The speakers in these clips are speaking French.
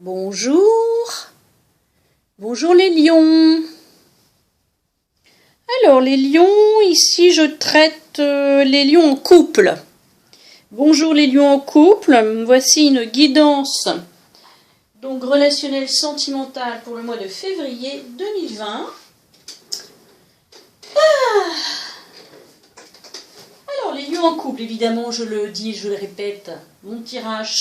Bonjour, bonjour les lions. Alors les lions, ici je traite les lions en couple. Bonjour les lions en couple, voici une guidance donc relationnelle sentimentale pour le mois de février 2020. Alors les lions en couple, évidemment je le dis, je le répète, mon tirage,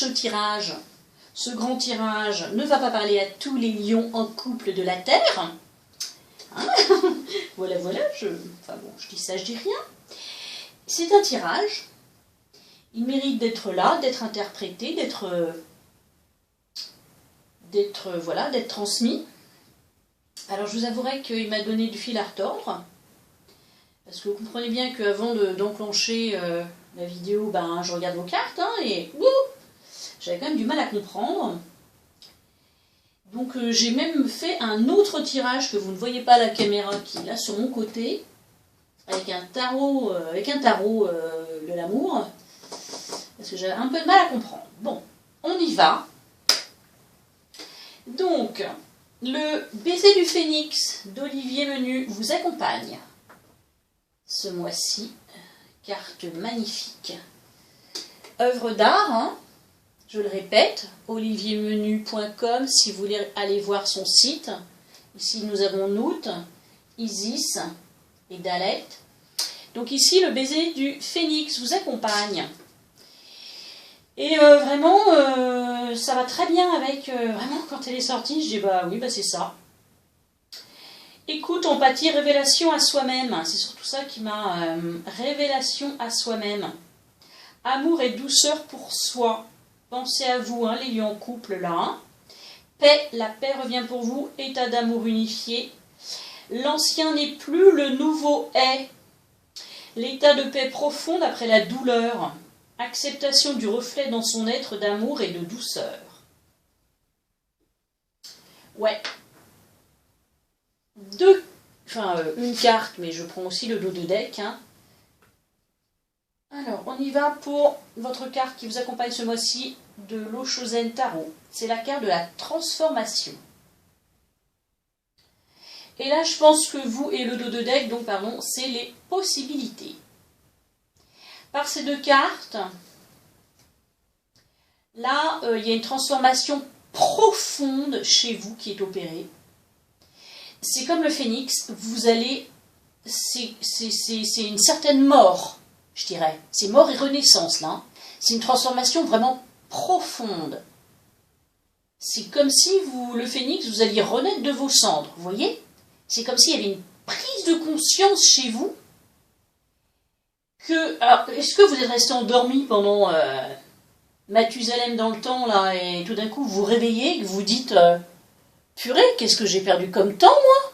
ce grand tirage ne va pas parler à tous les lions en couple de la Terre. Hein voilà, je dis ça, je dis rien. C'est un tirage. Il mérite d'être là, d'être interprété, d'être transmis. Alors je vous avouerai qu'il m'a donné du fil à retordre. Parce que vous comprenez bien qu'avant d'enclencher la vidéo, je regarde vos cartes et j'avais quand même du mal à comprendre. Donc j'ai même fait un autre tirage que vous ne voyez pas à la caméra, qui est là sur mon côté, avec un tarot, de l'amour, parce que j'avais un peu de mal à comprendre. Bon, on y va. Donc, le baiser du phénix d'Olivier Menu vous accompagne ce mois-ci. Carte magnifique. Œuvre d'art, je le répète, oliviermenu.com si vous voulez aller voir son site. Ici nous avons Nout, Isis et Dalet. Donc ici le baiser du phénix vous accompagne. Et vraiment ça va très bien avec, vraiment quand elle est sortie, je dis oui c'est ça. Écoute, empathie, révélation à soi-même. C'est surtout ça qui m'a... révélation à soi-même. Amour et douceur pour soi. Pensez à vous, les lions en couple là. Paix, la paix revient pour vous. État d'amour unifié. L'ancien n'est plus, le nouveau est. L'état de paix profonde après la douleur. Acceptation du reflet dans son être d'amour et de douceur. Ouais. Une carte, mais je prends aussi le dos de deck. Alors, on y va pour votre carte qui vous accompagne ce mois-ci de l'Oshozen Tarot. C'est la carte de la transformation. Et là, je pense que vous et le dos de deck, c'est les possibilités. Par ces deux cartes, là, il y a une transformation profonde chez vous qui est opérée. C'est comme le phénix, vous allez... C'est une certaine mort, je dirais. C'est mort et renaissance, là. C'est une transformation vraiment profonde. C'est comme si le phénix, vous alliez renaître de vos cendres, vous voyez? C'est comme s'il y avait une prise de conscience chez vous. Alors, est-ce que vous êtes resté endormi pendant Mathusalem dans le temps, là, et tout d'un coup, vous vous réveillez et que vous dites... Purée, qu'est-ce que j'ai perdu comme temps, moi?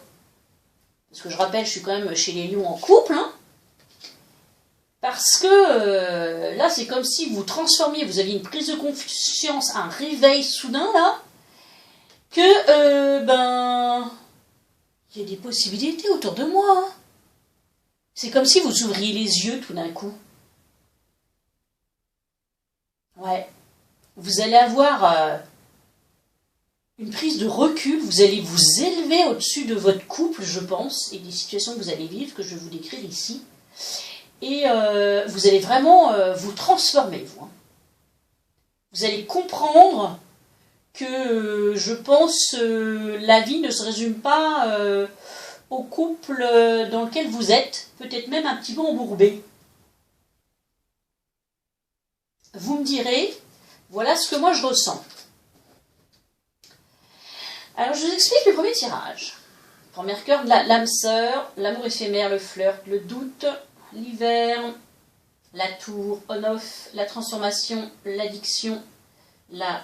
Parce que je rappelle, je suis quand même chez les lions en couple. Parce que là, c'est comme si vous transformiez, vous aviez une prise de conscience, un réveil soudain, là, que, il y a des possibilités autour de moi. C'est comme si vous ouvriez les yeux tout d'un coup. Ouais. Vous allez avoir... une prise de recul, vous allez vous élever au-dessus de votre couple, je pense, et des situations que vous allez vivre, que je vais vous décrire ici. Et vous allez vraiment vous transformer, vous. Vous allez comprendre que, je pense, la vie ne se résume pas au couple dans lequel vous êtes, peut-être même un petit peu embourbé. Vous me direz, voilà ce que moi je ressens. Alors, je vous explique le premier tirage. Première carte, l'âme sœur, l'amour éphémère, le flirt, le doute, l'hiver, la tour, on-off, la transformation, l'addiction, la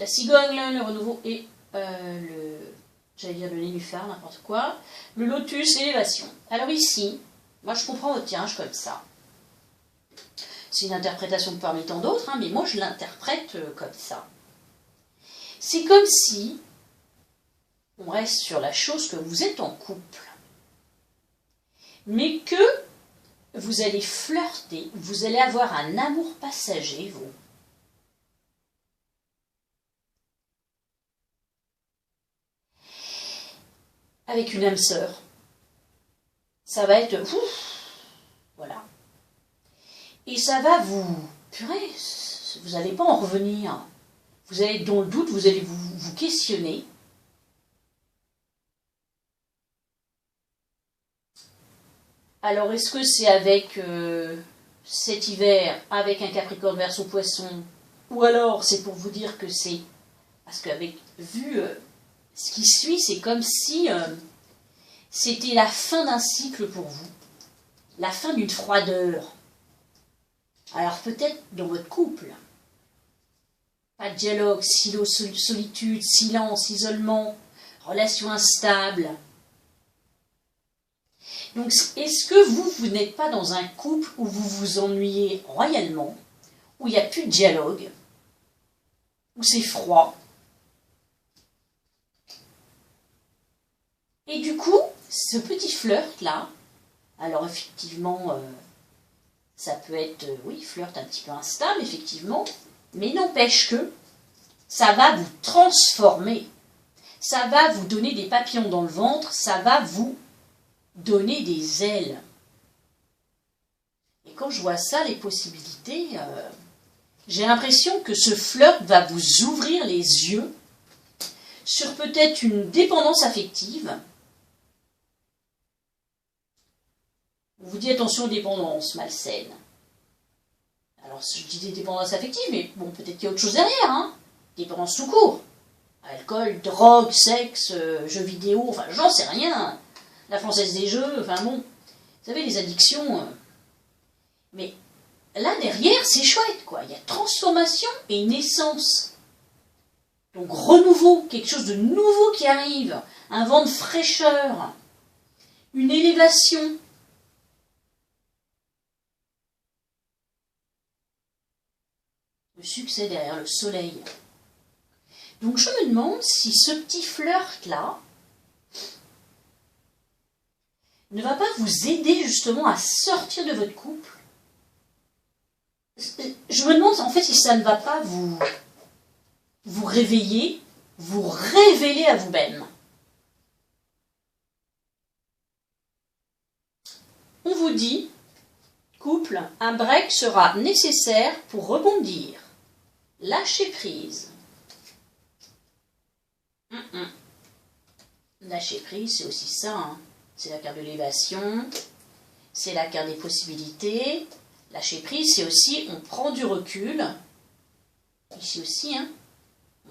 cigogne, le renouveau et j'allais dire le nénuphar, n'importe quoi, le lotus, l'élévation. Alors ici, moi je comprends votre tirage comme ça. C'est une interprétation parmi tant d'autres, mais moi je l'interprète comme ça. C'est comme si, on reste sur la chose que vous êtes en couple, mais que vous allez flirter, vous allez avoir un amour passager, vous. avec une âme sœur. Ça va être... voilà. Et ça va vous... purée, vous n'allez pas en revenir. Vous allez être dans le doute, vous allez vous questionner. Alors, est-ce que c'est avec cet hiver, avec un Capricorne Verseau Poisson, ou alors c'est pour vous dire que c'est... parce qu'avec vu ce qui suit, c'est comme si c'était la fin d'un cycle pour vous, la fin d'une froideur. Alors peut-être dans votre couple, pas de dialogue, solitude, silence, isolement, relation instable. Donc, est-ce que vous n'êtes pas dans un couple où vous vous ennuyez royalement, où il n'y a plus de dialogue, où c'est froid? Et du coup, ce petit flirt-là, alors effectivement, ça peut être, oui, flirt un petit peu instable, effectivement, mais n'empêche que ça va vous transformer, ça va vous donner des papillons dans le ventre, ça va vous donner des ailes. Et quand je vois ça, les possibilités, j'ai l'impression que ce flirt va vous ouvrir les yeux sur peut-être une dépendance affective. On vous dit attention aux dépendances malsaines. Alors je dis des dépendances affectives, mais bon, peut-être qu'il y a autre chose derrière, hein. Dépendance tout court. Alcool, drogue, sexe, jeux vidéo, enfin j'en sais rien. La Française des Jeux, enfin bon, vous savez, les addictions. Mais là, derrière, c'est chouette, quoi. Il y a transformation et naissance. Donc, renouveau, quelque chose de nouveau qui arrive. Un vent de fraîcheur. Une élévation. Le succès derrière le soleil. Donc, je me demande si ce petit flirt-là ne va pas vous aider justement à sortir de votre couple. Je me demande en fait si ça ne va pas vous réveiller, vous révéler à vous-même. On vous dit, couple, un break sera nécessaire pour rebondir. Lâchez prise. Lâcher prise, c'est aussi ça, hein. C'est la carte de l'élévation, c'est la carte des possibilités. Lâcher prise, c'est aussi, on prend du recul. Ici aussi, hein.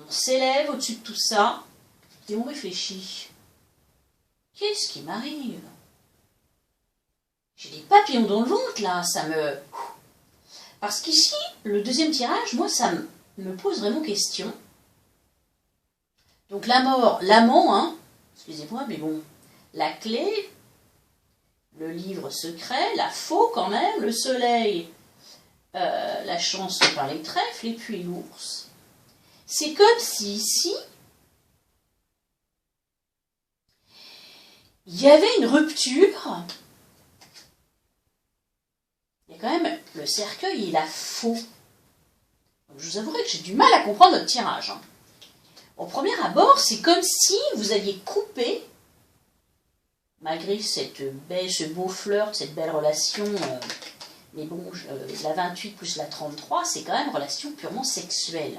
On s'élève au-dessus de tout ça et on réfléchit. Qu'est-ce qui m'arrive? J'ai des papillons dans le ventre, là, ça me... Parce qu'ici, le deuxième tirage, moi, ça me pose vraiment question. Donc la mort, l'amant, hein, excusez-moi, mais bon... La clé, le livre secret, la faux quand même, le soleil, la chance par les trèfles et puis l'ours. C'est comme si ici, il y avait une rupture. Il y a quand même le cercueil et la faux. Donc, je vous avouerai que j'ai du mal à comprendre votre tirage. Hein. Au premier abord, c'est comme si vous aviez coupé... Malgré ce beau flirt, cette belle relation, mais bon, la 28 plus la 33, c'est quand même une relation purement sexuelle.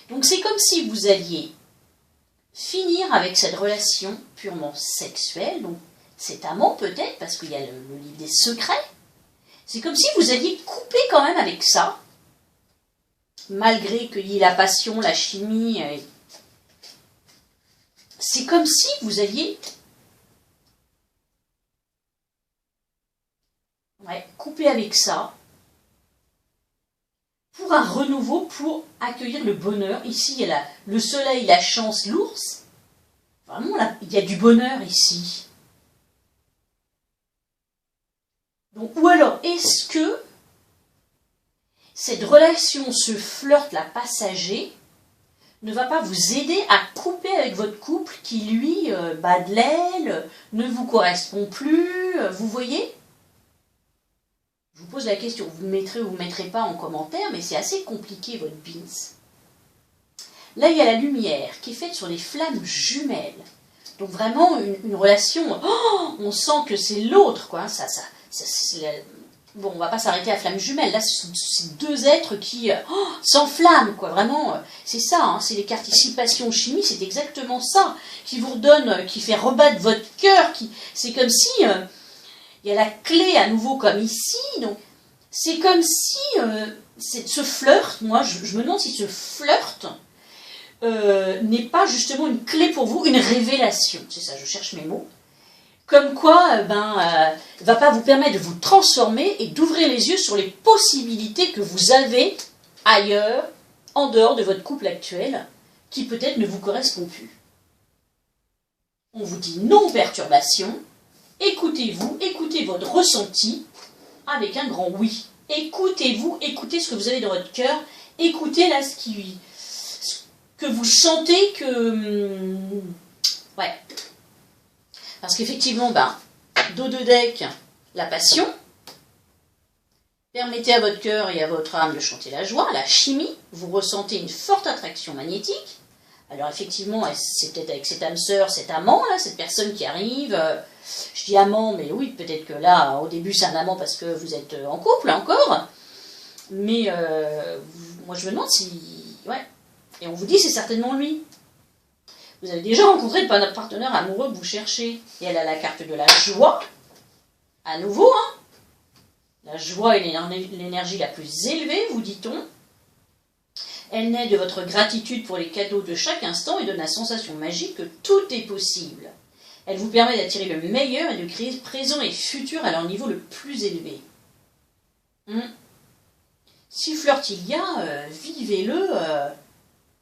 Donc c'est comme si vous alliez finir avec cette relation purement sexuelle, donc cet amant peut-être, parce qu'il y a le livre des secrets, c'est comme si vous alliez couper quand même avec ça, malgré qu'il y ait la passion, la chimie, c'est comme si vous alliez... Ouais, couper avec ça, pour un renouveau, pour accueillir le bonheur. Ici, il y a le soleil, la chance, l'ours. Vraiment, là, il y a du bonheur ici. Donc, ou alors, est-ce que cette relation, ce flirt, la passager, ne va pas vous aider à couper avec votre couple qui, lui, bat de l'aile, ne vous correspond plus, vous voyez ? Je vous pose la question, vous le mettrez ou vous ne le mettrez pas en commentaire, mais c'est assez compliqué votre beans. Là, il y a la lumière qui est faite sur les flammes jumelles. Donc vraiment une relation, oh, on sent que c'est l'autre, quoi. Bon, on va pas s'arrêter à flamme jumelle. Là, ce sont ces deux êtres qui s'enflamment, quoi. Vraiment, c'est ça. Hein, c'est les cartes ici passion chimie. C'est exactement ça qui vous redonne, qui fait rebattre votre cœur. C'est comme si il y a la clé à nouveau comme ici. Donc, c'est comme si ce flirt. Moi, je me demande si ce flirt n'est pas justement une clé pour vous, une révélation. C'est ça. Je cherche mes mots. Comme quoi, va pas vous permettre de vous transformer et d'ouvrir les yeux sur les possibilités que vous avez ailleurs, en dehors de votre couple actuel, qui peut-être ne vous correspond plus. On vous dit non perturbation, écoutez-vous, écoutez votre ressenti avec un grand oui. Écoutez-vous, écoutez ce que vous avez dans votre cœur, écoutez là ce que vous sentez que... ouais. Parce qu'effectivement, dos de deck, la passion. Permettez à votre cœur et à votre âme de chanter la joie, la chimie. Vous ressentez une forte attraction magnétique. Alors effectivement, c'est peut-être avec cette âme sœur, cet amant, là, cette personne qui arrive. Je dis amant, mais oui, peut-être que là, au début, c'est un amant parce que vous êtes en couple encore. Mais moi, je me demande si... ouais. Et on vous dit, c'est certainement lui. Vous avez déjà rencontré le partenaire amoureux que vous cherchez. Et elle a la carte de la joie. À nouveau, hein. La joie est l'énergie la plus élevée, vous dit-on. Elle naît de votre gratitude pour les cadeaux de chaque instant et donne la sensation magique que tout est possible. Elle vous permet d'attirer le meilleur et de créer présent et futur à leur niveau le plus élevé. Si flirt il y a, vivez-le...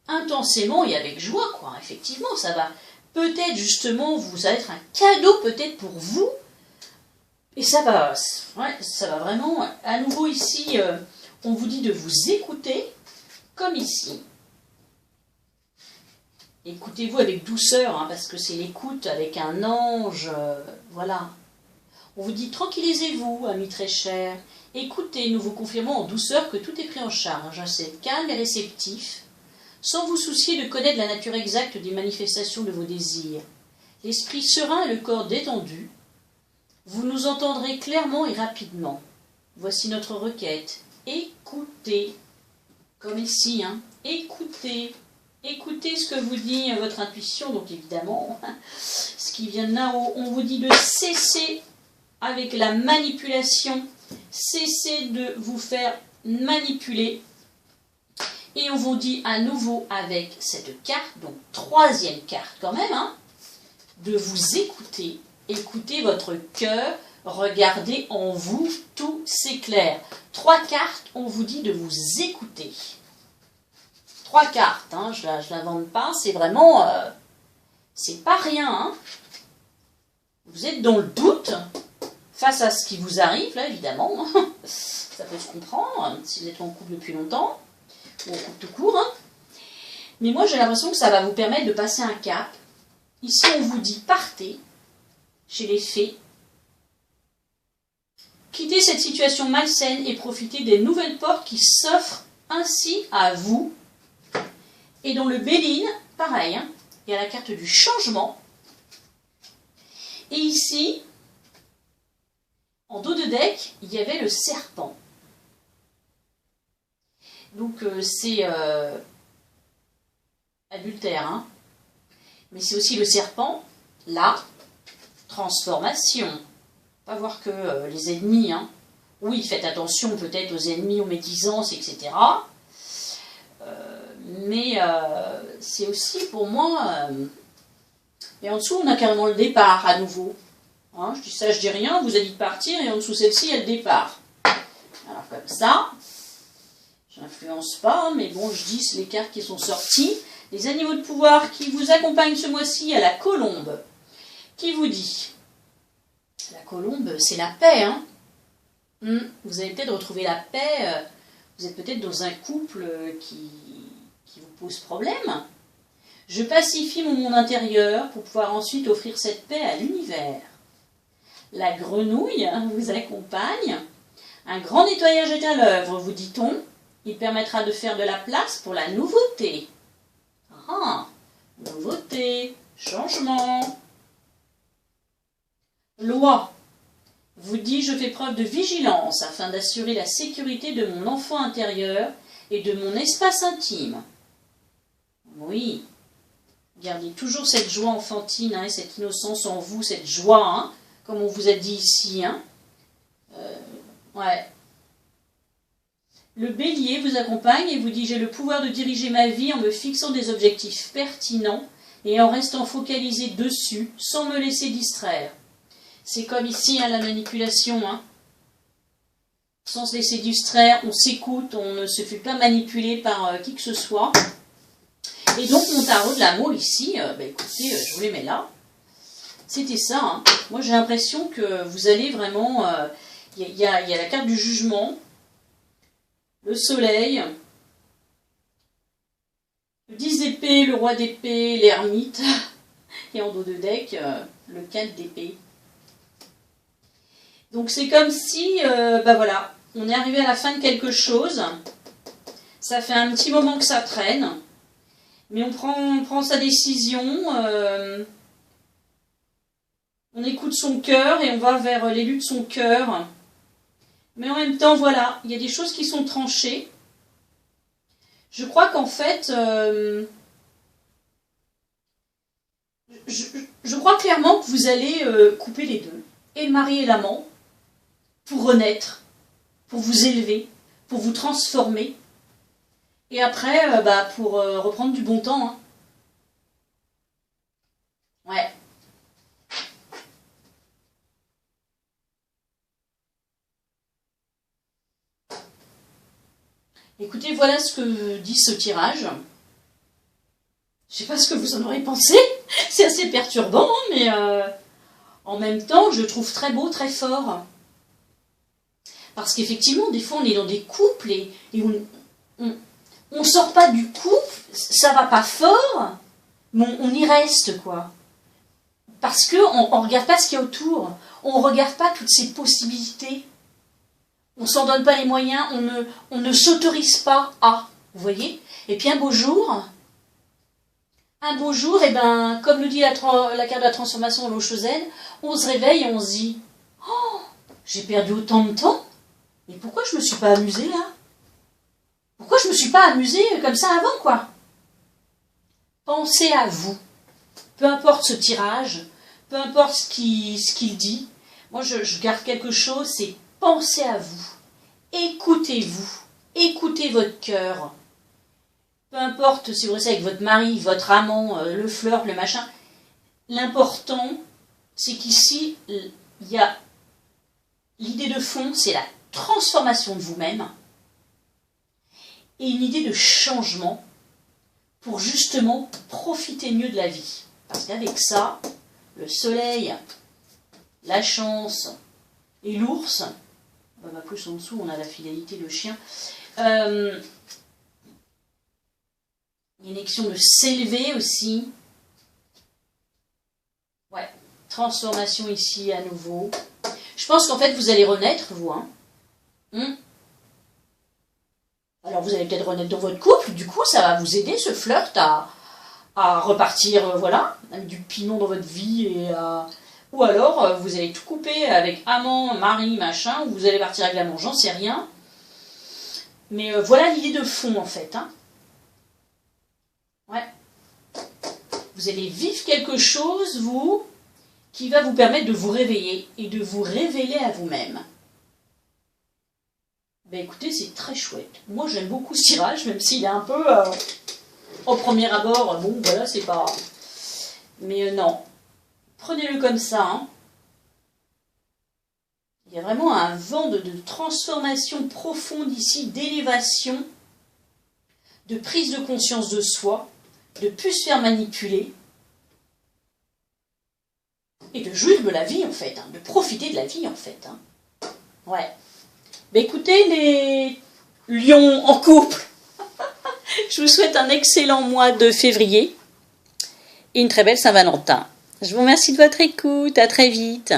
intensément et avec joie, quoi. Effectivement, ça va peut-être justement vous être un cadeau peut-être pour vous. Et ça va vraiment, à nouveau ici, on vous dit de vous écouter, comme ici. Écoutez-vous avec douceur, hein, parce que c'est l'écoute avec un ange, voilà. On vous dit tranquillisez-vous, amis très chers. Écoutez, nous vous confirmons en douceur que tout est pris en charge. C'est calme et réceptif. Sans vous soucier de connaître la nature exacte des manifestations de vos désirs. L'esprit serein et le corps détendu, vous nous entendrez clairement et rapidement. Voici notre requête. Écoutez, comme ici, hein. Écoutez. Écoutez ce que vous dit votre intuition, donc évidemment, ce qui vient de là-haut. On vous dit de cesser avec la manipulation, cessez de vous faire manipuler. Et on vous dit à nouveau avec cette carte, donc troisième carte quand même, hein, de vous écouter. Écoutez votre cœur, regardez en vous, tout s'éclaire. 3 cartes, on vous dit de vous écouter. 3 cartes, hein, je l'invente pas, c'est vraiment... c'est pas rien. Hein. Vous êtes dans le doute face à ce qui vous arrive, là, évidemment. Ça peut se comprendre, si vous êtes en couple depuis longtemps. Ou en couple tout court, hein. Mais moi j'ai l'impression que ça va vous permettre de passer un cap. Ici on vous dit partez chez les fées, quittez cette situation malsaine et profitez des nouvelles portes qui s'offrent ainsi à vous. Et dans le Béline, pareil, hein, il y a la carte du changement. Et ici, en dos de deck, il y avait le serpent. Donc c'est adultère, hein. Mais c'est aussi le serpent, la transformation. Pas voir que les ennemis, hein. Oui, faites attention peut-être aux ennemis, aux médisances, etc. Mais c'est aussi pour moi... et en dessous, on a carrément le départ à nouveau. Hein, je dis ça, je dis rien, vous avez dit de partir, et en dessous celle-ci, il y a le départ. Alors comme ça... je n'influence pas, mais bon, je dis les cartes qui sont sorties. Les animaux de pouvoir qui vous accompagnent ce mois-ci à la colombe. Qui vous dit? La colombe, c'est la paix, hein. Vous allez peut-être retrouver la paix. Vous êtes peut-être dans un couple qui vous pose problème. Je pacifie mon monde intérieur pour pouvoir ensuite offrir cette paix à l'univers. La grenouille vous accompagne. Un grand nettoyage est à l'œuvre, vous dit-on. Il permettra de faire de la place pour la nouveauté. Ah, nouveauté, changement, Loi vous dit: je fais preuve de vigilance afin d'assurer la sécurité de mon enfant intérieur et de mon espace intime. Oui, gardez toujours cette joie enfantine, hein, et cette innocence en vous, cette joie, hein, comme on vous a dit ici. Hein. Ouais. Le bélier vous accompagne et vous dit: j'ai le pouvoir de diriger ma vie en me fixant des objectifs pertinents et en restant focalisé dessus sans me laisser distraire. C'est comme ici, hein, la manipulation. Hein. Sans se laisser distraire, on s'écoute, on ne se fait pas manipuler par qui que ce soit. Et donc mon tarot de l'amour ici, écoutez, je vous les mets là. C'était ça. Hein. Moi j'ai l'impression que vous allez vraiment... Il y a la carte du jugement, le soleil, le 10 d'épée, le roi d'épée, l'ermite, et en dos de deck, le 4 d'épée. Donc c'est comme si, voilà, on est arrivé à la fin de quelque chose. Ça fait un petit moment que ça traîne, mais on prend sa décision. On écoute son cœur et on va vers l'élu de son cœur. Mais en même temps, voilà, il y a des choses qui sont tranchées. Je crois qu'en fait, je crois clairement que vous allez couper les deux, et le mari et l'amant, pour renaître, pour vous élever, pour vous transformer, et après, pour reprendre du bon temps. Hein. Ouais. Écoutez, voilà ce que dit ce tirage. Je sais pas ce que vous en aurez pensé. C'est assez perturbant, mais en même temps, je le trouve très beau, très fort. Parce qu'effectivement, des fois, on est dans des couples et on sort pas du couple, ça va pas fort, mais on y reste, quoi. Parce qu'on regarde pas ce qu'il y a autour. On regarde pas toutes ces possibilités. On ne s'en donne pas les moyens, on ne s'autorise pas à, vous voyez. Et puis un beau jour, et comme nous dit la carte de la transformation de l'eau Chosen, on se réveille et on se dit: oh, j'ai perdu autant de temps, mais pourquoi je ne me suis pas amusée là? Pourquoi je ne me suis pas amusée comme ça avant, quoi? Pensez à vous. Peu importe ce tirage, peu importe ce qu'il dit, moi je garde quelque chose, c'est: pensez à vous, écoutez-vous, écoutez votre cœur. Peu importe si vous restez avec votre mari, votre amant, le flirt, le machin. L'important, c'est qu'ici, il y a l'idée de fond, c'est la transformation de vous-même et une idée de changement pour justement profiter mieux de la vie. Parce qu'avec ça, le soleil, la chance et l'ours, plus en dessous, on a la fidélité, le chien. Il y a une action de s'élever aussi. Ouais, transformation ici à nouveau. Je pense qu'en fait, vous allez renaître, vous. Hein. Alors, vous allez peut-être renaître dans votre couple. Du coup, ça va vous aider, ce flirt, à repartir, voilà, avec du piment dans votre vie et à... Ou alors, vous allez tout couper avec amant, mari, machin, ou vous allez partir avec l'amour, j'en sais rien. Mais voilà l'idée de fond, en fait. Hein. Ouais. Vous allez vivre quelque chose, vous, qui va vous permettre de vous réveiller et de vous révéler à vous-même. Ben écoutez, c'est très chouette. Moi, j'aime beaucoup ce tirage, même s'il est un peu... au premier abord, bon, voilà, c'est pas... Mais non. Prenez-le comme ça. Hein. Il y a vraiment un vent de transformation profonde ici, d'élévation, de prise de conscience de soi, de ne plus se faire manipuler et de jouir de la vie en fait, hein, de profiter de la vie en fait. Hein. Ouais. Ben écoutez les lions en couple, je vous souhaite un excellent mois de février et une très belle Saint-Valentin. Je vous remercie de votre écoute, à très vite.